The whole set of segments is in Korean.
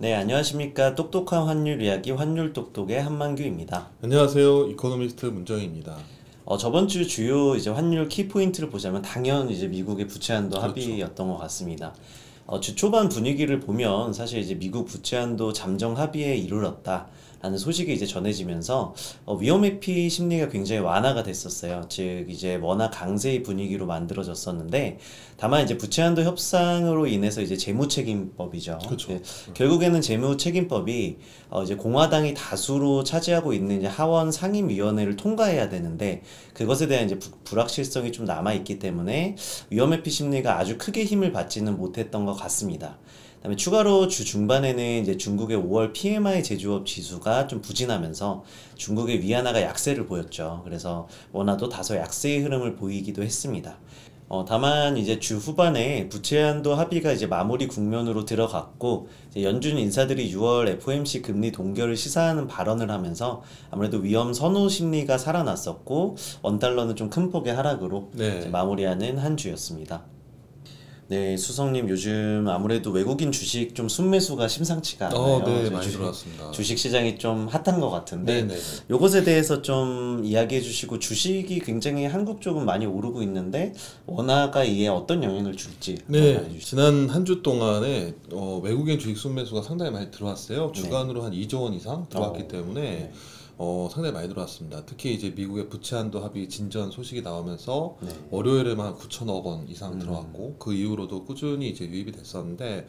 네, 안녕하십니까. 똑똑한 환율 이야기 환율 똑똑의 한만규입니다. 안녕하세요. 이코노미스트 문정희입니다. 저번 주 주요 이제 환율 키포인트를 보자면 당연 이제 미국의 부채 한도 그렇죠. 합의였던 것 같습니다. 주 초반 분위기를 보면 사실 이제 미국 부채 한도 잠정 합의에 이르렀다라는 소식이 이제 전해지면서 위험 회피 심리가 굉장히 완화가 됐었어요. 즉 이제 워낙 강세의 분위기로 만들어졌었는데 다만 이제 부채 한도 협상으로 인해서 이제 재무책임법이죠. 그렇죠. 결국에는 재무책임법이 이제 공화당이 다수로 차지하고 있는 이제 하원 상임위원회를 통과해야 되는데 그것에 대한 이제 불확실성이 좀 남아 있기 때문에 위험 회피 심리가 아주 크게 힘을 받지는 못했던 것 같습니다. 그다음에 추가로 주 중반에는 이제 중국의 5월 PMI 제조업 지수가 좀 부진하면서 중국의 위안화가 약세를 보였죠. 그래서 원화도 다소 약세의 흐름을 보이기도 했습니다. 다만 이제 주 후반에 부채 한도 합의가 이제 마무리 국면으로 들어갔고 이제 연준 인사들이 6월 FOMC 금리 동결을 시사하는 발언을 하면서 아무래도 위험 선호 심리가 살아났었고 원달러는 좀 큰 폭의 하락으로 이제 네. 마무리하는 한 주였습니다. 네, 수성님 요즘 아무래도 외국인 주식 좀 순매수가 심상치가 않아요. 네, 이제 많이 들어왔습니다. 주식 시장이 좀 핫한 것 같은데 네네. 요것에 대해서 좀 이야기해 주시고 주식이 굉장히 한국 쪽은 많이 오르고 있는데 원화가 이에 어떤 영향을 줄지 한번 네, 말해주시죠. 지난 한 주 동안에 외국인 주식 순매수가 상당히 많이 들어왔어요. 네. 주간으로 한 2조 원 이상 들어왔기 때문에 네. 상당히 많이 들어왔습니다. 특히 이제 미국의 부채 한도 합의 진전 소식이 나오면서 네. 월요일에만 한 9천억 원 이상 들어왔고 그 이후로도 꾸준히 이제 유입이 됐었는데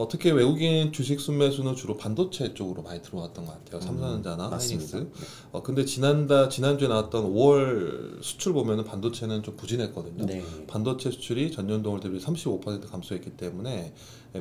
특히 외국인 주식 순매수는 주로 반도체 쪽으로 많이 들어왔던 것 같아요. 삼성전자나 맞습니다. 하이닉스. 근데 지난주에 나왔던 5월 수출 보면은 반도체는 좀 부진했거든요. 네. 반도체 수출이 전년도월 대비 35% 감소했기 때문에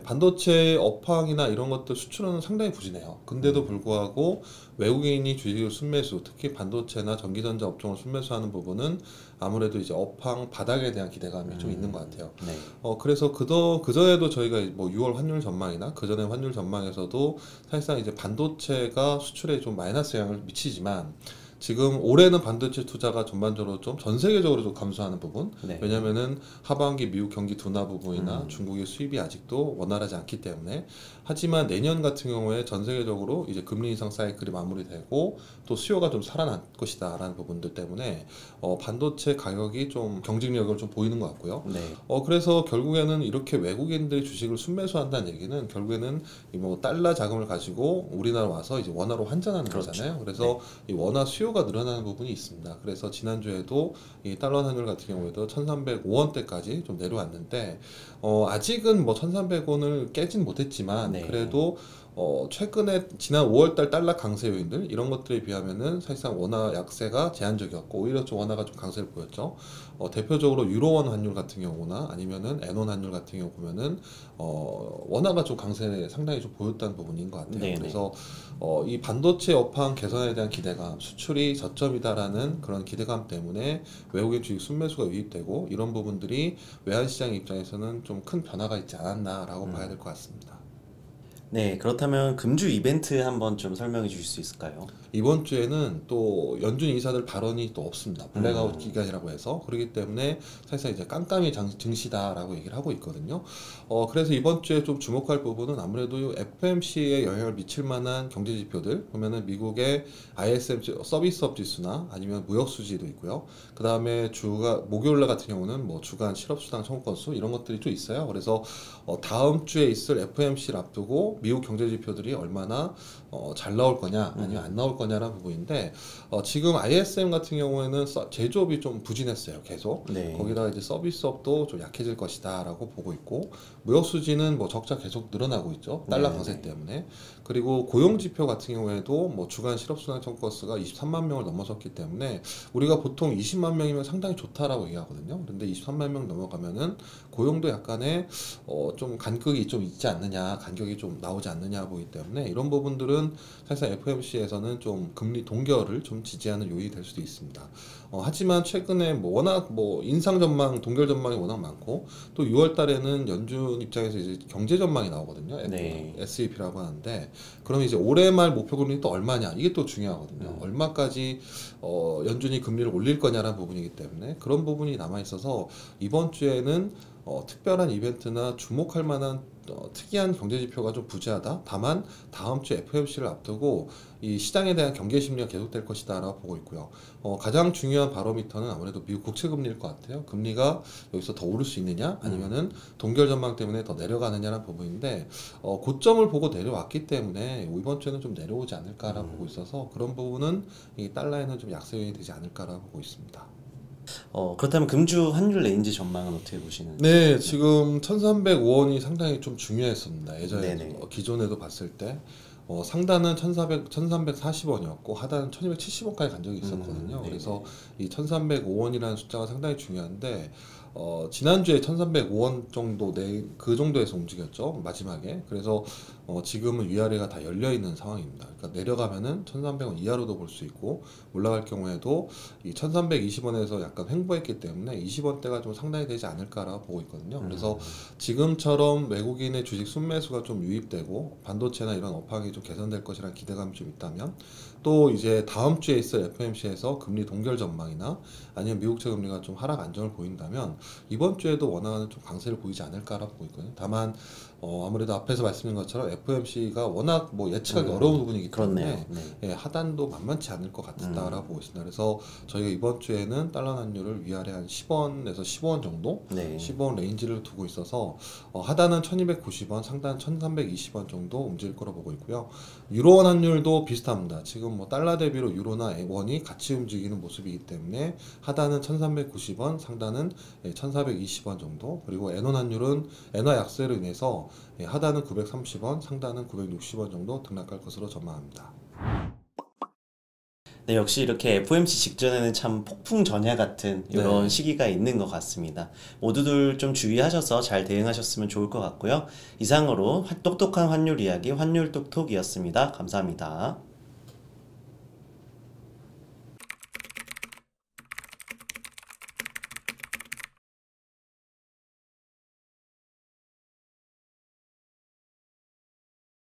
반도체 업황이나 이런 것들 수출은 상당히 부진해요. 근데도 불구하고 외국인이 주식을 순매수, 특히 반도체나 전기전자 업종을 순매수하는 부분은 아무래도 이제 업황 바닥에 대한 기대감이 좀 있는 것 같아요. 네. 그래서 그전에도 저희가 뭐 6월 환율 전망이나 그전에 환율 전망에서도 사실상 이제 반도체가 수출에 좀 마이너스 영향을 미치지만 지금 올해는 반도체 투자가 전반적으로 좀 전 세계적으로 좀 감소하는 부분. 네. 왜냐면은 하반기 미국 경기 둔화 부분이나 중국의 수입이 아직도 원활하지 않기 때문에. 하지만 내년 같은 경우에 전 세계적으로 이제 금리 인상 사이클이 마무리되고 또 수요가 좀 살아날 것이다라는 부분들 때문에 반도체 가격이 좀 경쟁력을 좀 보이는 것 같고요. 네. 그래서 결국에는 이렇게 외국인들이 주식을 순매수한다는 얘기는 결국에는 이뭐 달러 자금을 가지고 우리나라 와서 이제 원화로 환전하는 그렇죠. 거잖아요. 그래서 이 원화 수요가 늘어나는 부분이 있습니다. 그래서 지난주에도 이 달러 환율 같은 경우에도 1,305원대까지 좀 내려왔는데 아직은 뭐 1,300원을 깨진 못했지만 네. 그래도 최근에 지난 5월달 달러 강세 요인들 이런 것들에 비하면은 사실상 원화 약세가 제한적이었고 오히려 좀 원화가 좀 강세를 보였죠. 대표적으로 유로원 환율 같은 경우나 아니면은 엔원 환율 같은 경우 보면은 원화가 좀 강세 상당히 좀 보였다는 부분인 것 같아요. 네네. 그래서 이 반도체 업황 개선에 대한 기대감, 수출이 저점이다라는 그런 기대감 때문에 외국인 주식 순매수가 유입되고 이런 부분들이 외환시장 입장에서는 좀 큰 변화가 있지 않았나라고 봐야 될 것 같습니다. 네, 그렇다면 금주 이벤트 한번 좀 설명해 주실 수 있을까요? 이번 주에는 또 연준 인사들 발언이 또 없습니다. 블랙아웃 기간이라고 해서 그렇기 때문에 사실상 이제 깜깜이 증시다라고 얘기를 하고 있거든요. 그래서 이번 주에 좀 주목할 부분은 아무래도 FMC에 영향을 미칠 만한 경제 지표들 보면은 미국의 ISM 서비스업 지수나 아니면 무역 수지도 있고요. 그 다음에 목요일날 같은 경우는 뭐 주간 실업수당 청구 건수 이런 것들이 좀 있어요. 그래서 다음 주에 있을 FMC를 앞두고 미국 경제 지표들이 얼마나 잘 나올 거냐 아니면 안 나올 거냐라는 부분인데 지금 ISM 같은 경우에는 제조업이 좀 부진했어요. 계속. 네. 거기다가 이제 서비스업도 좀 약해질 것이다라고 보고 있고 무역 수지는 뭐 적자 계속 늘어나고 있죠. 달러 네. 강세 때문에. 그리고 고용 지표 같은 경우에도 뭐 주간 실업수당 청구 건수가 23만 명을 넘어섰기 때문에 우리가 보통 20만 명이면 상당히 좋다라고 얘기하거든요. 그런데 23만 명 넘어가면은 고용도 약간의 좀 간극이 좀 있지 않느냐, 간격이 좀 나오지 않느냐 보기 때문에 이런 부분들은 사실상 FOMC에서는 좀 금리 동결을 좀 지지하는 요인이 될 수도 있습니다. 하지만 최근에 뭐 워낙 뭐 인상 전망, 동결 전망이 워낙 많고 또 6월 달에는 연준 입장에서 이제 경제 전망이 나오거든요. 네. SEP라고 하는데 그럼 이제 올해 말 목표 금리 또 얼마냐 이게 또 중요하거든요. 얼마까지 연준이 금리를 올릴 거냐라는 부분이기 때문에 그런 부분이 남아 있어서 이번 주에는 특별한 이벤트나 주목할 만한 특이한 경제 지표가 좀 부재하다. 다만 다음 주 FOMC를 앞두고 이 시장에 대한 경계 심리가 계속될 것이다라고 보고 있고요. 가장 중요한 바로미터는 아무래도 미국 국채 금리일 것 같아요. 금리가 여기서 더 오를 수 있느냐, 아니면은 동결 전망 때문에 더 내려가느냐라는 부분인데 고점을 보고 내려왔기 때문에 이번 주에는 좀 내려오지 않을까라고 보고 있어서 그런 부분은 이 달러에는 좀 약세 요인이 되지 않을까라고 보고 있습니다. 그렇다면 금주 환율 레인지 전망은 어떻게 보시는지? 네, 지금 1305원이 상당히 좀 중요했습니다. 예전에 네네. 기존에도 봤을 때 상단은 1340원이었고 하단은 1270원까지 간 적이 있었거든요. 네네. 그래서 이 1305원이라는 숫자가 상당히 중요한데 지난주에 1305원 정도 그 정도에서 움직였죠. 마지막에. 그래서 지금은 위아래가 다 열려 있는 상황입니다. 그러니까 내려가면은 1300원 이하로도 볼 수 있고 올라갈 경우에도 이 1320원에서 약간 횡보했기 때문에 20원대가 좀 상당히 되지 않을까라고 보고 있거든요. 그래서 지금처럼 외국인의 주식 순매수가 좀 유입되고 반도체나 이런 업황이 좀 개선될 것이라는 기대감이 좀 있다면 또 이제 다음 주에 있을 FOMC에서 금리 동결 전망이나 아니면 미국채 금리가 좀 하락 안정을 보인다면 이번 주에도 원화는 좀 강세를 보이지 않을까라고 보고 있거든요. 다만 아무래도 앞에서 말씀드린 것처럼 FOMC가 워낙 뭐 예측하기 어려운 부분이기 때문에 그렇네요. 네. 예, 하단도 만만치 않을 것 같다라고 보고 있습니다. 그래서 저희가 이번 주에는 달러 환율을 위아래 한 10원에서 15원 정도, 네. 15원 레인지를 두고 있어서 하단은 1290원, 상단 1320원 정도 움직일 거로 보고 있고요. 유로원 환율도 비슷합니다. 지금 뭐 달러 대비로 유로나 원이 같이 움직이는 모습이기 때문에 하단은 1390원, 상단은 1420원 정도, 그리고 엔원 환율은 엔화 약세로 인해서 하단은 930원, 상단은 960원 정도 등락할 것으로 전망합니다. 네, 역시 이렇게 FOMC 직전에는 참 폭풍 전야 같은 이런 네. 시기가 있는 것 같습니다. 모두들 좀 주의하셔서 잘 대응하셨으면 좋을 것 같고요. 이상으로 똑똑한 환율 이야기 환율 똑똑이었습니다. 감사합니다.